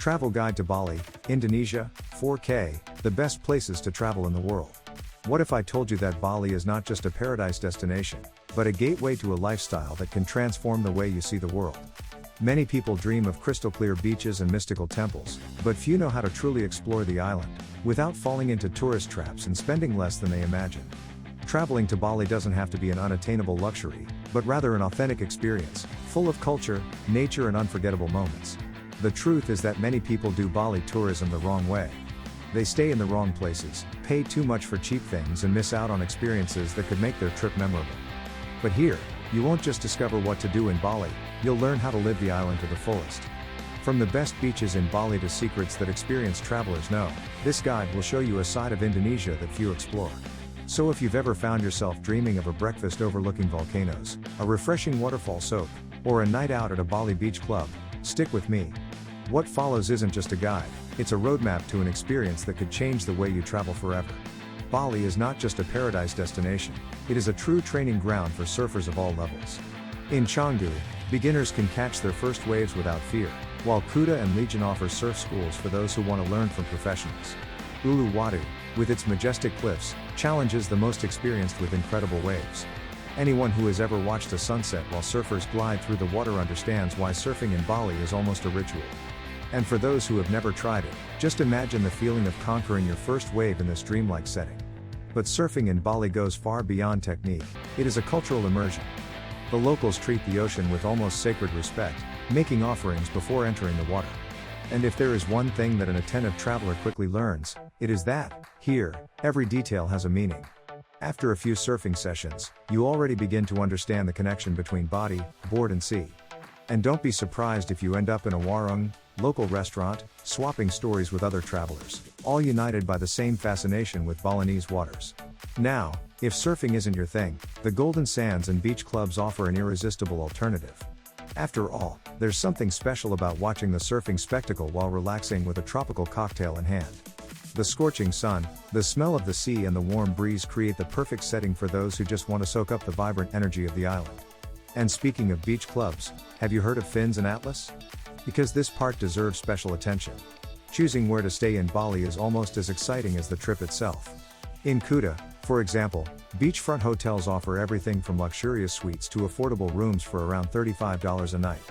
Travel Guide to Bali, Indonesia, 4K, the best places to travel in the world. What if I told you that Bali is not just a paradise destination, but a gateway to a lifestyle that can transform the way you see the world? Many people dream of crystal clear beaches and mystical temples, but few know how to truly explore the island, without falling into tourist traps and spending less than they imagine. Traveling to Bali doesn't have to be an unattainable luxury, but rather an authentic experience, full of culture, nature and unforgettable moments. The truth is that many people do Bali tourism the wrong way. They stay in the wrong places, pay too much for cheap things and miss out on experiences that could make their trip memorable. But here, you won't just discover what to do in Bali, you'll learn how to live the island to the fullest. From the best beaches in Bali to secrets that experienced travelers know, this guide will show you a side of Indonesia that few explore. So if you've ever found yourself dreaming of a breakfast overlooking volcanoes, a refreshing waterfall soak, or a night out at a Bali beach club, stick with me. What follows isn't just a guide, it's a roadmap to an experience that could change the way you travel forever. Bali is not just a paradise destination, it is a true training ground for surfers of all levels. In Canggu, beginners can catch their first waves without fear, while Kuta and Legion offer surf schools for those who want to learn from professionals. Uluwatu, with its majestic cliffs, challenges the most experienced with incredible waves. Anyone who has ever watched a sunset while surfers glide through the water understands why surfing in Bali is almost a ritual. And for those who have never tried it, just imagine the feeling of conquering your first wave in this dreamlike setting. But surfing in Bali goes far beyond technique, it is a cultural immersion. The locals treat the ocean with almost sacred respect, making offerings before entering the water. And if there is one thing that an attentive traveler quickly learns, it is that, here, every detail has a meaning. After a few surfing sessions, you already begin to understand the connection between body, board and sea. And don't be surprised if you end up in a warung, local restaurant, swapping stories with other travelers, all united by the same fascination with Balinese waters. Now, if surfing isn't your thing, the Golden Sands and beach clubs offer an irresistible alternative. After all, there's something special about watching the surfing spectacle while relaxing with a tropical cocktail in hand. The scorching sun, the smell of the sea and the warm breeze create the perfect setting for those who just want to soak up the vibrant energy of the island. And speaking of beach clubs, have you heard of Fins and Atlas? Because this part deserves special attention. Choosing where to stay in Bali is almost as exciting as the trip itself. In Kuta, for example, beachfront hotels offer everything from luxurious suites to affordable rooms for around $35 a night.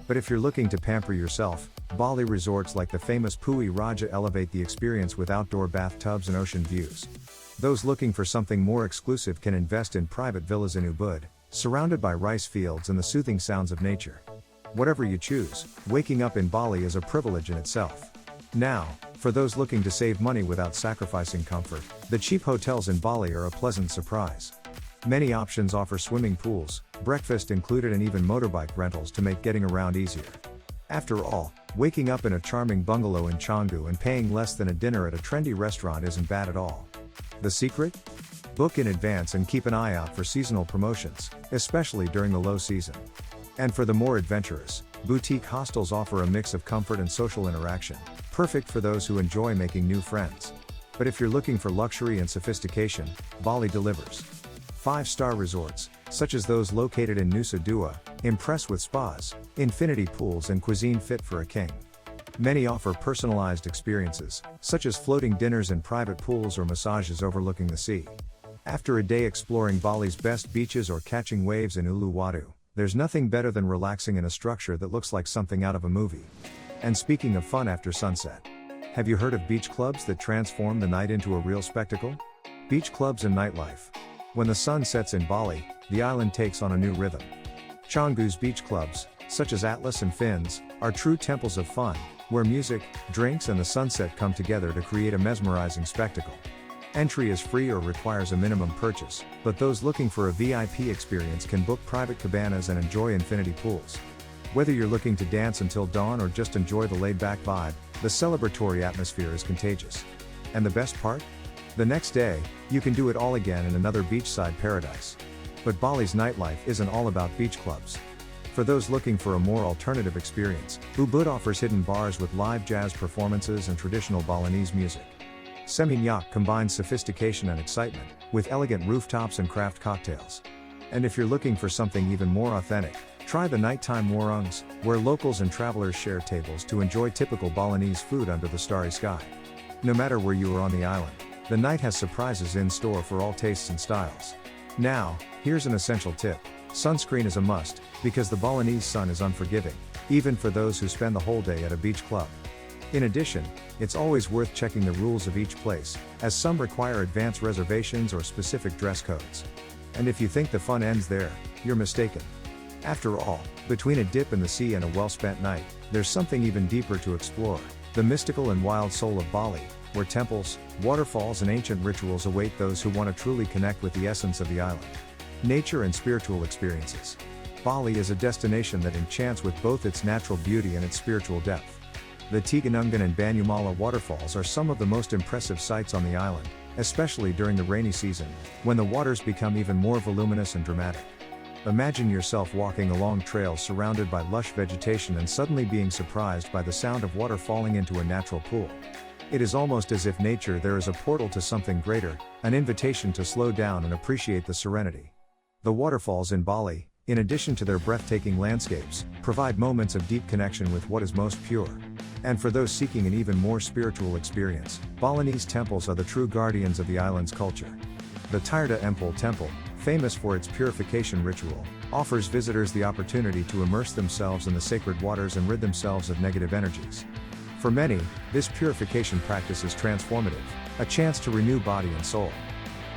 But if you're looking to pamper yourself, Bali resorts like the famous Pui Raja elevate the experience with outdoor bathtubs and ocean views. Those looking for something more exclusive can invest in private villas in Ubud, surrounded by rice fields and the soothing sounds of nature. Whatever you choose, waking up in Bali is a privilege in itself. Now, for those looking to save money without sacrificing comfort, the cheap hotels in Bali are a pleasant surprise. Many options offer swimming pools, breakfast included and even motorbike rentals to make getting around easier. After all, waking up in a charming bungalow in Canggu and paying less than a dinner at a trendy restaurant isn't bad at all. The secret? Book in advance and keep an eye out for seasonal promotions, especially during the low season. And for the more adventurous, boutique hostels offer a mix of comfort and social interaction, perfect for those who enjoy making new friends. But if you're looking for luxury and sophistication, Bali delivers. 5-star resorts, such as those located in Nusa Dua, impress with spas, infinity pools and cuisine fit for a king. Many offer personalized experiences, such as floating dinners in private pools or massages overlooking the sea. After a day exploring Bali's best beaches or catching waves in Uluwatu, there's nothing better than relaxing in a structure that looks like something out of a movie. And speaking of fun after sunset, have you heard of beach clubs that transform the night into a real spectacle? Beach clubs and nightlife. When the sun sets in Bali, the island takes on a new rhythm. Canggu's beach clubs, such as Atlas and Fins, are true temples of fun, where music, drinks and the sunset come together to create a mesmerizing spectacle. Entry is free or requires a minimum purchase, but those looking for a VIP experience can book private cabanas and enjoy infinity pools. Whether you're looking to dance until dawn or just enjoy the laid-back vibe, the celebratory atmosphere is contagious. And the best part? The next day, you can do it all again in another beachside paradise. But Bali's nightlife isn't all about beach clubs. For those looking for a more alternative experience, Ubud offers hidden bars with live jazz performances and traditional Balinese music. Seminyak combines sophistication and excitement, with elegant rooftops and craft cocktails. And if you're looking for something even more authentic, Try the nighttime warungs, where locals and travelers share tables to enjoy typical Balinese food under the starry sky. No matter where you are on the island, the night has surprises in store for all tastes and styles. Now, here's an essential tip. Sunscreen is a must, because the Balinese sun is unforgiving, even for those who spend the whole day at a beach club. In addition, it's always worth checking the rules of each place, as some require advance reservations or specific dress codes. And if you think the fun ends there, you're mistaken. After all, between a dip in the sea and a well-spent night, there's something even deeper to explore: the mystical and wild soul of Bali, where temples, waterfalls and ancient rituals await those who want to truly connect with the essence of the island. Nature and spiritual experiences. Bali is a destination that enchants with both its natural beauty and its spiritual depth. The Tiganungan and Banyumala waterfalls are some of the most impressive sights on the island, especially during the rainy season, when the waters become even more voluminous and dramatic. Imagine yourself walking along trails surrounded by lush vegetation and suddenly being surprised by the sound of water falling into a natural pool. It is almost as if nature there is a portal to something greater, an invitation to slow down and appreciate the serenity. The waterfalls in Bali, in addition to their breathtaking landscapes, provide moments of deep connection with what is most pure. And for those seeking an even more spiritual experience, Balinese temples are the true guardians of the island's culture. The Tirta Empul Temple, famous for its purification ritual, offers visitors the opportunity to immerse themselves in the sacred waters and rid themselves of negative energies. For many, this purification practice is transformative, a chance to renew body and soul.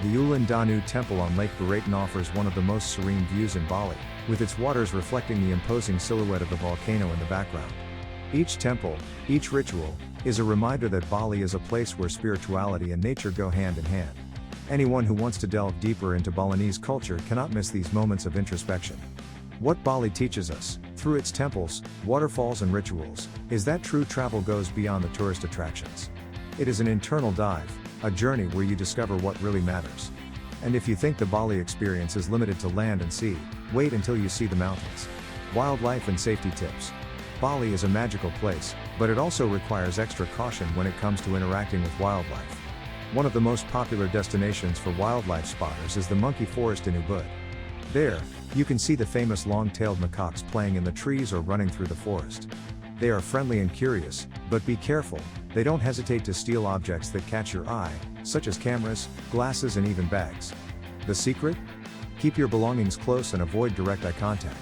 The Ulan Danu Temple on Lake Baraton offers one of the most serene views in Bali, with its waters reflecting the imposing silhouette of the volcano in the background. Each temple, each ritual, is a reminder that Bali is a place where spirituality and nature go hand in hand. Anyone who wants to delve deeper into Balinese culture cannot miss these moments of introspection. What Bali teaches us, through its temples, waterfalls and rituals, is that true travel goes beyond the tourist attractions. It is an internal dive, a journey where you discover what really matters. And if you think the Bali experience is limited to land and sea, wait until you see the mountains. Wildlife and safety tips. Bali is a magical place, but it also requires extra caution when it comes to interacting with wildlife. One of the most popular destinations for wildlife spotters is the monkey forest in Ubud. There, you can see the famous long-tailed macaques playing in the trees or running through the forest. They are friendly and curious, but be careful, they don't hesitate to steal objects that catch your eye, such as cameras, glasses and even bags. The secret? Keep your belongings close and avoid direct eye contact.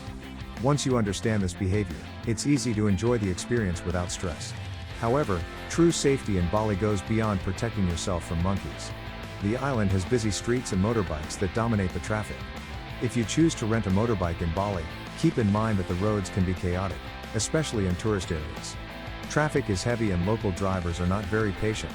Once you understand this behavior, it's easy to enjoy the experience without stress. However, true safety in Bali goes beyond protecting yourself from monkeys. The island has busy streets and motorbikes that dominate the traffic. If you choose to rent a motorbike in Bali, keep in mind that the roads can be chaotic, especially in tourist areas. Traffic is heavy and local drivers are not very patient,